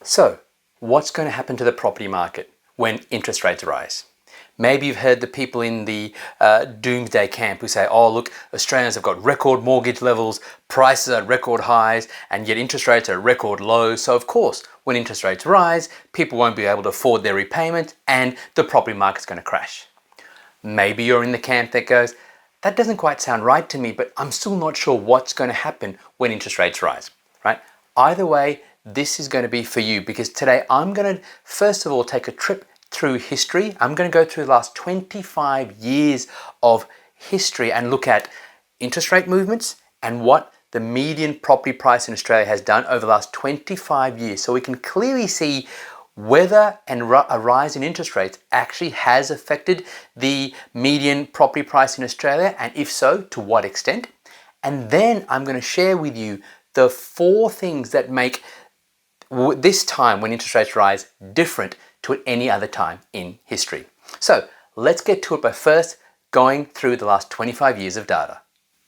So, what's going to happen to the property market when interest rates rise? Maybe you've heard the people in the doomsday camp who say, oh, look, Australians have got record mortgage levels, prices are at record highs, and yet interest rates are at record lows. So, of course, when interest rates rise, people won't be able to afford their repayment and the property market's going to crash. Maybe you're in the camp that goes, that doesn't quite sound right to me, but I'm still not sure what's going to happen when interest rates rise, right? Either way, this is going to be for you because today I'm going to, first of all, take a trip through history. I'm going to go through the last 25 years of history and look at interest rate movements and what the median property price in Australia has done over the last 25 years. So we can clearly see whether a rise in interest rates actually has affected the median property price in Australia, and if so, to what extent. And then I'm going to share with you the 4 things that make this time when interest rates rise different to at any other time in history. So let's get to it by first going through the last 25 years of data.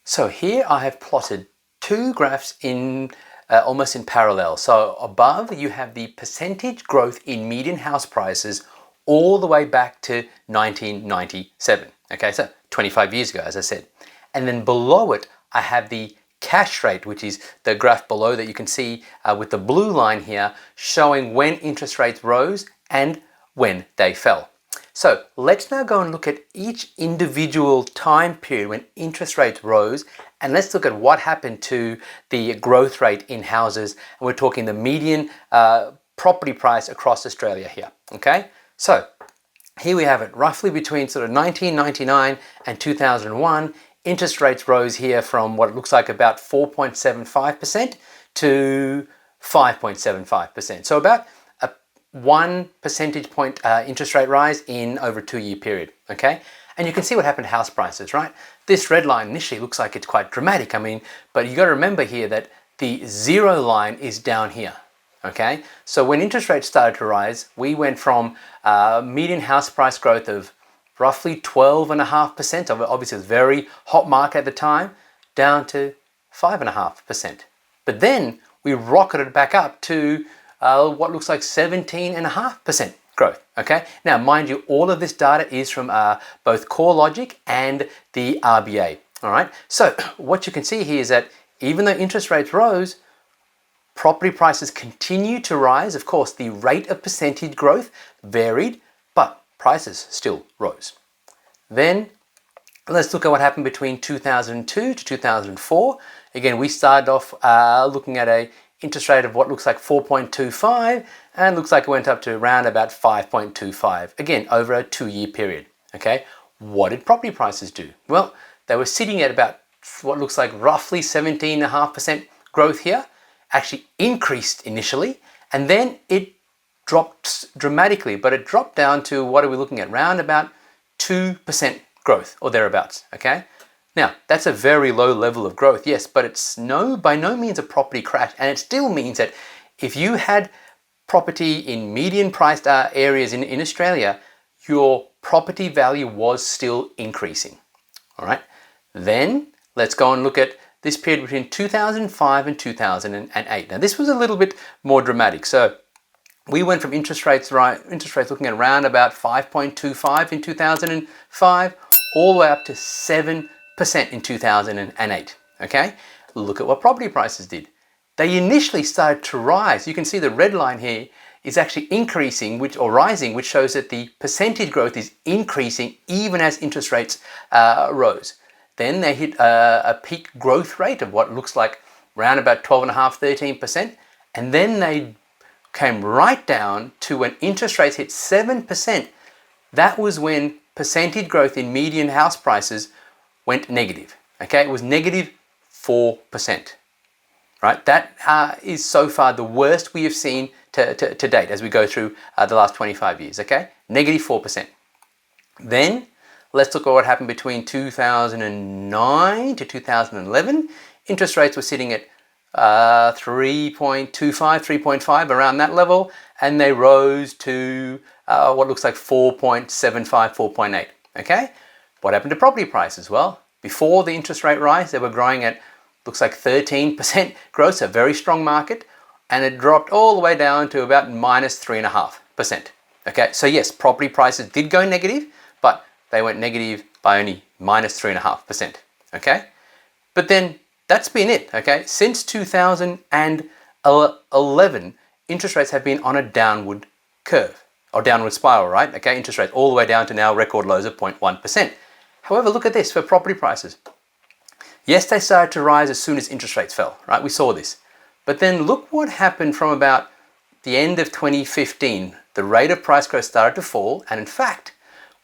So here I have plotted 2 graphs in almost in parallel. So above you have the percentage growth in median house prices all the way back to 1997. Okay, so 25 years ago, as I said. And then below it, I have the cash rate, which is the graph below that you can see with the blue line here, showing when interest rates rose and when they fell. So let's now go and look at each individual time period when interest rates rose, and let's look at what happened to the growth rate in houses. And we're talking the median property price across Australia here. Okay, so here we have it roughly between sort of 1999 and 2001. Interest rates rose here from what it looks like about 4.75% to 5.75%. So about a 1 percentage point interest rate rise in over a 2-year period, okay? And you can see what happened to house prices, right? This red line initially looks like it's quite dramatic. I mean, but you got to remember here that the 0 line is down here, okay? So when interest rates started to rise, we went from median house price growth of roughly 12.5%, obviously it was a very hot market at the time, down to 5.5%. But then we rocketed back up to what looks like 17.5% growth, okay? Now, mind you, all of this data is from both CoreLogic and the RBA, all right? So what you can see here is that even though interest rates rose, property prices continue to rise. Of course, the rate of percentage growth varied, but prices still rose. Then let's look at what happened between 2002 to 2004. Again, we started off looking at a interest rate of what looks like 4.25 and looks like it went up to around about 5.25, again, over a 2-year period, okay? What did property prices do? Well, they were sitting at about what looks like roughly 17.5% growth here, actually increased initially, and then it dropped dramatically, but it dropped down to, what are we looking at, around about 2% growth or thereabouts, okay? Now, that's a very low level of growth, yes, but it's by no means a property crash, and it still means that if you had property in median priced areas in Australia, your property value was still increasing, all right? Then let's go and look at this period between 2005 and 2008. Now, this was a little bit more dramatic. So we went from interest rates looking at around about 5.25 in 2005, all the way up to 7% in 2008, okay? Look at what property prices did. They initially started to rise. You can see the red line here is actually increasing, or rising, which shows that the percentage growth is increasing even as interest rates rose. Then they hit a peak growth rate of what looks like around about 12.5%, 13%, and then they came right down to when interest rates hit 7%. That was when percentage growth in median house prices went negative, okay? It was negative 4%, right? That is so far the worst we have seen to date as we go through the last 25 years, okay? Negative 4%. Then let's look at what happened between 2009 to 2011. Interest rates were sitting at 3.25, 3.5, around that level, and they rose to what looks like 4.75, 4.8, okay? What happened to property prices? Well, before the interest rate rise, they were growing at, looks like 13% growth, a very strong market. and it dropped all the way down to about minus 3.5%. Okay, so yes, property prices did go negative, but they went negative by only minus 3.5%. Okay, but then that's been it. Okay, since 2011, interest rates have been on a downward curve or downward spiral, right? Okay, interest rates all the way down to now record lows of 0.1%. However, look at this for property prices. Yes, they started to rise as soon as interest rates fell, right? We saw this. But then look what happened from about the end of 2015. The rate of price growth started to fall, and in fact,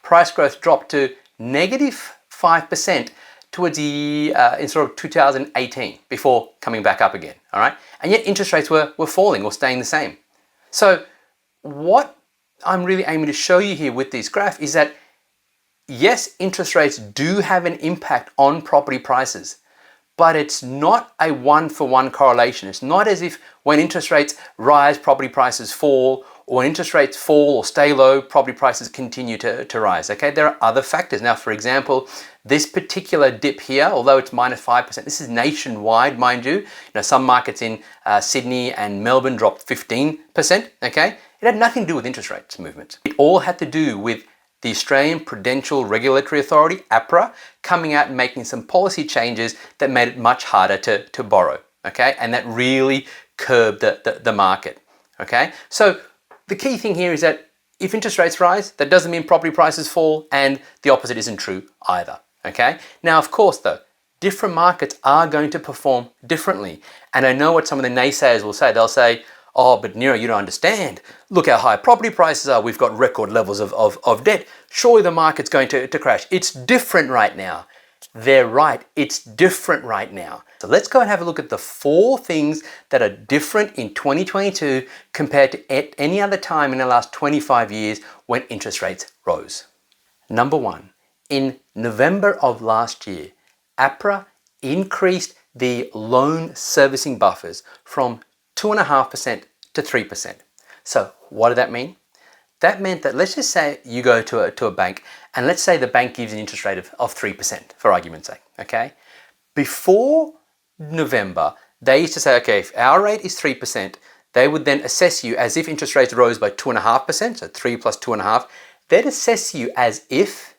price growth dropped to negative 5% towards the in sort of 2018 before coming back up again, all right? And yet interest rates were falling or staying the same. So what I'm really aiming to show you here with this graph is that yes, interest rates do have an impact on property prices, but it's not a one-for-one correlation. It's not as if when interest rates rise, property prices fall, or when interest rates fall or stay low, property prices continue to rise. Okay, there are other factors. Now, for example, this particular dip here, although it's minus 5%, this is nationwide, mind you. Some markets in Sydney and Melbourne dropped 15%. Okay, it had nothing to do with interest rates movements. It all had to do with the Australian Prudential Regulatory Authority, APRA, coming out and making some policy changes that made it much harder to borrow, okay? And that really curbed the market, okay? So the key thing here is that if interest rates rise, that doesn't mean property prices fall, and the opposite isn't true either, okay? Now, of course, though, different markets are going to perform differently. And I know what some of the naysayers will say. They'll say, oh, but Nero, you don't understand. Look how high property prices are. We've got record levels of debt. Surely the market's going to crash. It's different right now. They're right. It's different right now. So let's go and have a look at the 4 things that are different in 2022 compared to any other time in the last 25 years when interest rates rose. Number 1, in November of last year, APRA increased the loan servicing buffers from 2.5% to 3%. So what did that mean? That meant that let's just say you go to a bank, and let's say the bank gives an interest rate of 3% for argument's sake, okay? Before November, they used to say, okay, if our rate is 3%, they would then assess you as if interest rates rose by 2.5%, so 3 plus 2.5. They'd assess you as if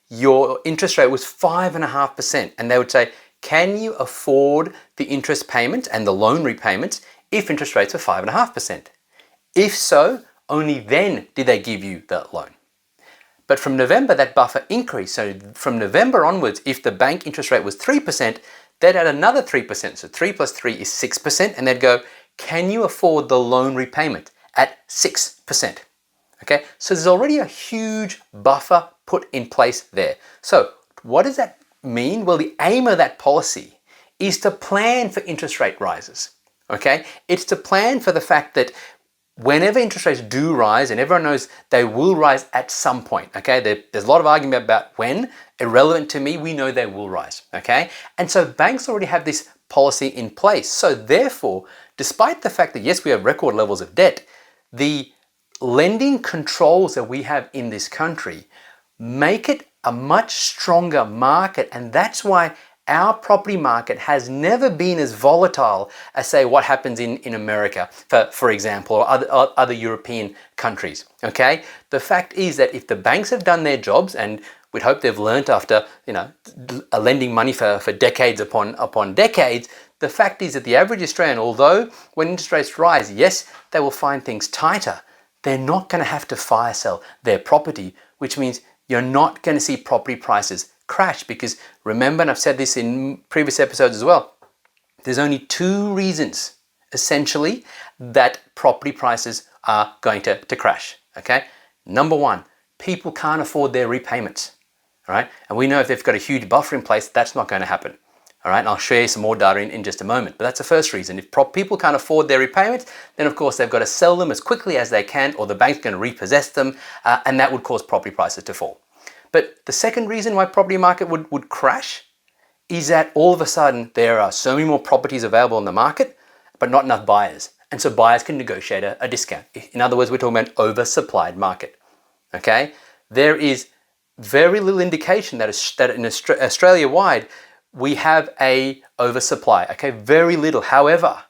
your interest rate was 5.5%, and they would say, can you afford the interest payment and the loan repayments if interest rates are 5.5%? If so, only then did they give you the loan. But from November, that buffer increased. So from November onwards, if the bank interest rate was 3%, they'd add another 3%. So 3 plus 3 is 6%. And they'd go, can you afford the loan repayment at 6%? Okay, so there's already a huge buffer put in place there. So what does that mean? Well, the aim of that policy is to plan for interest rate rises. Okay, it's to plan for the fact that whenever interest rates do rise, and everyone knows they will rise at some point, okay? There's a lot of argument about when. Irrelevant to me, we know they will rise, okay? And so banks already have this policy in place. So therefore, despite the fact that yes, we have record levels of debt, the lending controls that we have in this country make it a much stronger market, and that's why our property market has never been as volatile as, say, what happens in America, for example, or other European countries, okay? The fact is that if the banks have done their jobs, and we'd hope they've learned after, lending money for decades upon decades, the fact is that the average Australian, although when interest rates rise, yes, they will find things tighter, they're not going to have to fire sell their property, which means you're not going to see property prices crash, because remember, and I've said this in previous episodes as well, there's only 2 reasons essentially that property prices are going to crash, okay? Number 1, people can't afford their repayments, all right? And we know if they've got a huge buffer in place, that's not going to happen, all right? And I'll share some more data in just a moment, but that's the first reason. If people can't afford their repayments, then of course they've got to sell them as quickly as they can, or the bank's going to repossess them, and that would cause property prices to fall. But the second reason why property market would crash is that all of a sudden there are so many more properties available in the market, but not enough buyers. And so buyers can negotiate a discount. In other words, we're talking about an oversupplied market, okay? There is very little indication that in Australia-wide, we have a oversupply, okay? Very little. However,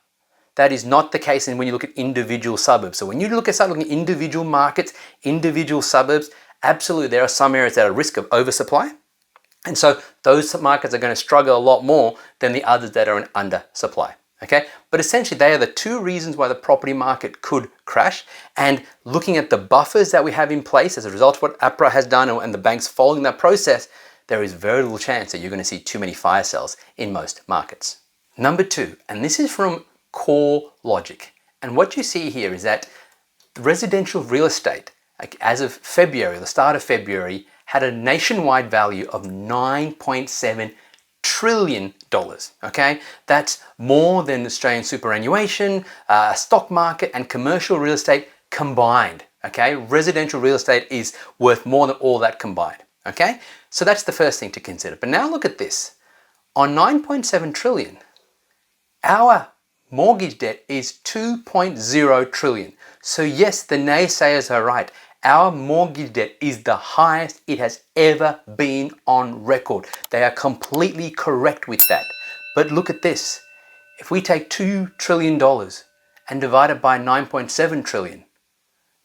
that is not the case when you look at individual suburbs. So when you start looking at individual markets, individual suburbs, absolutely there are some areas that are at risk of oversupply. And so those markets are going to struggle a lot more than the others that are in undersupply. Okay, but essentially they are the two reasons why the property market could crash. And looking at the buffers that we have in place as a result of what APRA has done and the banks following that process, there is very little chance that you're going to see too many fire sales in most markets. Number two, and this is from Core Logic. And what you see here is that residential real estate, like as of February, the start of February, had a nationwide value of $9.7 trillion. Okay, that's more than Australian superannuation, stock market, and commercial real estate combined. Okay, residential real estate is worth more than all that combined. Okay, so that's the first thing to consider. But now look at this: on 9.7 trillion, our mortgage debt is 2.0 trillion. So yes, the naysayers are right. Our mortgage debt is the highest it has ever been on record. They are completely correct with that. But look at this. If we take $2 trillion and divide it by 9.7 trillion,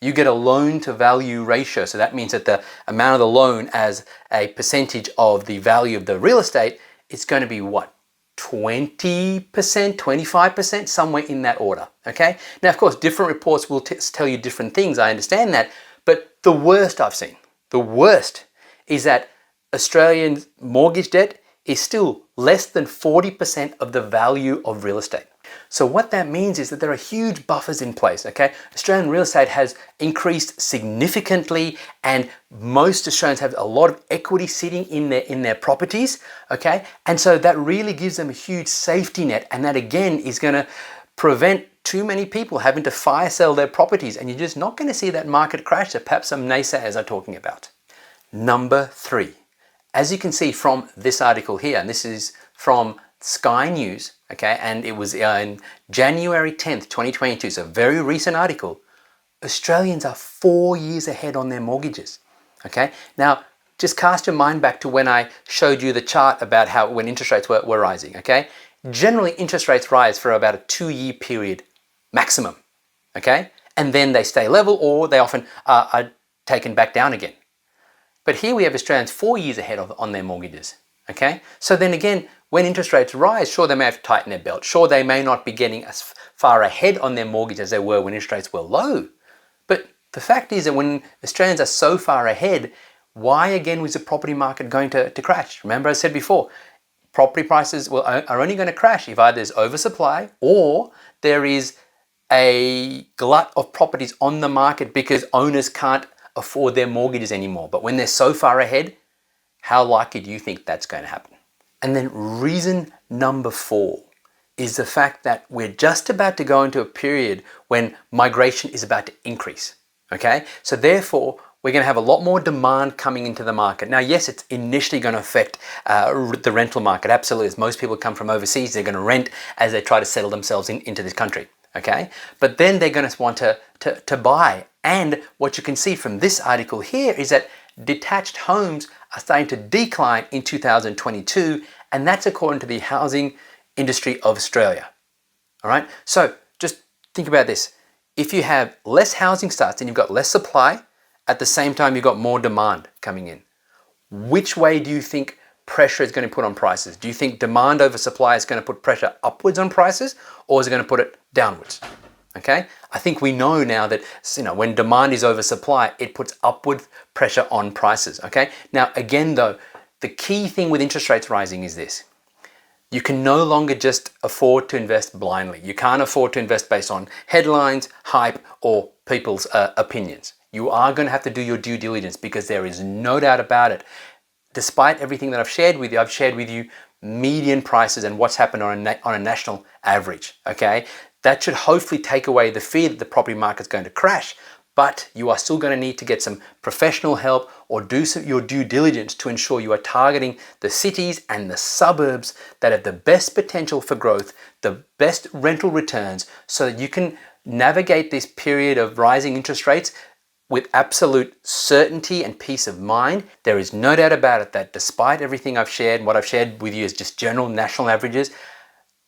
you get a loan to value ratio. So that means that the amount of the loan as a percentage of the value of the real estate is going to be what? 20%, 25%, somewhere in that order. Okay. Now, of course, different reports will tell you different things. I understand that. But the worst I've seen, the worst is that Australian mortgage debt is still less than 40% of the value of real estate. So what that means is that there are huge buffers in place, okay? Australian real estate has increased significantly, and most Australians have a lot of equity sitting in their properties, okay? And so that really gives them a huge safety net, and that again is going to prevent too many people having to fire sell their properties, and you're just not going to see that market crash that perhaps some naysayers are talking about. Number three, as you can see from this article here, and this is from Sky News, okay, and it was in January 10th, 2022, so a very recent article. Australians are 4 years ahead on their mortgages, okay? Now, just cast your mind back to when I showed you the chart about how when interest rates were rising, okay? Generally, interest rates rise for about a 2-year period maximum, okay? And then they stay level, or they often are taken back down again. But here we have Australians 4 years ahead on their mortgages, okay? So then again, when interest rates rise, sure, they may have to tighten their belt. Sure, they may not be getting as far ahead on their mortgage as they were when interest rates were low. But the fact is that when Australians are so far ahead, why again was the property market going to crash? Remember I said before, property prices are only going to crash if either there's oversupply or there is a glut of properties on the market because owners can't afford their mortgages anymore. But when they're so far ahead, how likely do you think that's going to happen? And then reason number 4 is the fact that we're just about to go into a period when migration is about to increase, okay? So therefore, we're going to have a lot more demand coming into the market. Now, yes, it's initially going to affect the rental market, absolutely. As most people come from overseas, they're going to rent as they try to settle themselves into this country, okay? But then they're going to want to buy. And what you can see from this article here is that detached homes are starting to decline in 2022, and that's according to the Housing Industry of Australia. All right, so just think about this. If you have less housing starts and you've got less supply, at the same time you've got more demand coming in, which way do you think pressure is going to put on prices? Do you think demand over supply is going to put pressure upwards on prices, or is it going to put it downwards? Okay, I think we know now that when demand is over supply, it puts upward pressure on prices. Okay, now again though, the key thing with interest rates rising is this: you can no longer just afford to invest blindly. You can't afford to invest based on headlines, hype, or people's opinions. You are going to have to do your due diligence, because there is no doubt about it. Despite everything that I've shared with you median prices and what's happened on a national average. Okay. That should hopefully take away the fear that the property market's going to crash, but you are still going to need to get some professional help or do your due diligence to ensure you are targeting the cities and the suburbs that have the best potential for growth, the best rental returns, so that you can navigate this period of rising interest rates with absolute certainty and peace of mind. There is no doubt about it that despite everything I've shared, what I've shared with you is just general national averages,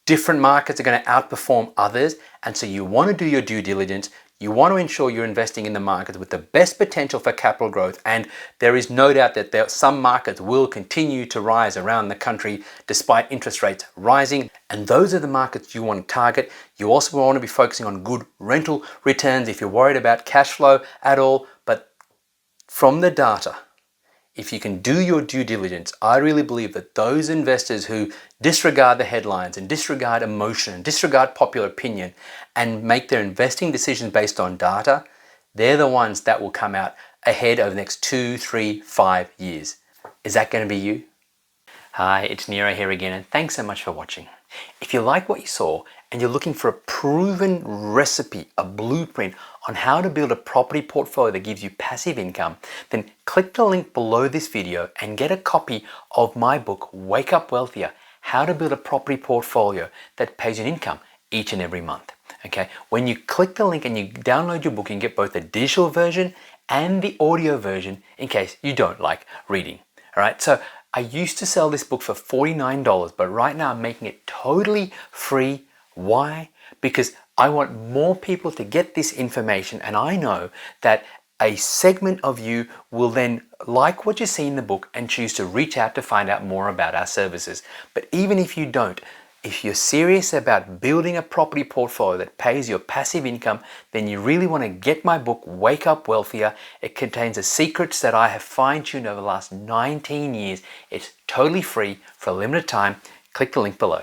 different markets are going to outperform others, and so you want to do your due diligence. You want to ensure you're investing in the markets with the best potential for capital growth, and there is no doubt that some markets will continue to rise around the country despite interest rates rising, and those are the markets you want to target. You also want to be focusing on good rental returns if you're worried about cash flow at all, but from the data, if you can do your due diligence, I really believe that those investors who disregard the headlines and disregard emotion and disregard popular opinion and make their investing decisions based on data, they're the ones that will come out ahead over the next 2, 3, 5 years. Is that going to be you? Hi, it's Nero here again, and thanks so much for watching. If you like what you saw and you're looking for a proven recipe, a blueprint on how to build a property portfolio that gives you passive income, then click the link below this video and get a copy of my book, Wake Up Wealthier, How to Build a Property Portfolio that pays you an income each and every month. Okay, when you click the link and you download your book, you can get both the digital version and the audio version in case you don't like reading. All right, so I used to sell this book for $49, but right now I'm making it totally free. Why? Because I want more people to get this information, and I know that a segment of you will then like what you see in the book and choose to reach out to find out more about our services. But even if you don't, if you're serious about building a property portfolio that pays your passive income, then you really want to get my book, Wake Up Wealthier. It contains the secrets that I have fine-tuned over the last 19 years. It's totally free for a limited time. Click the link below.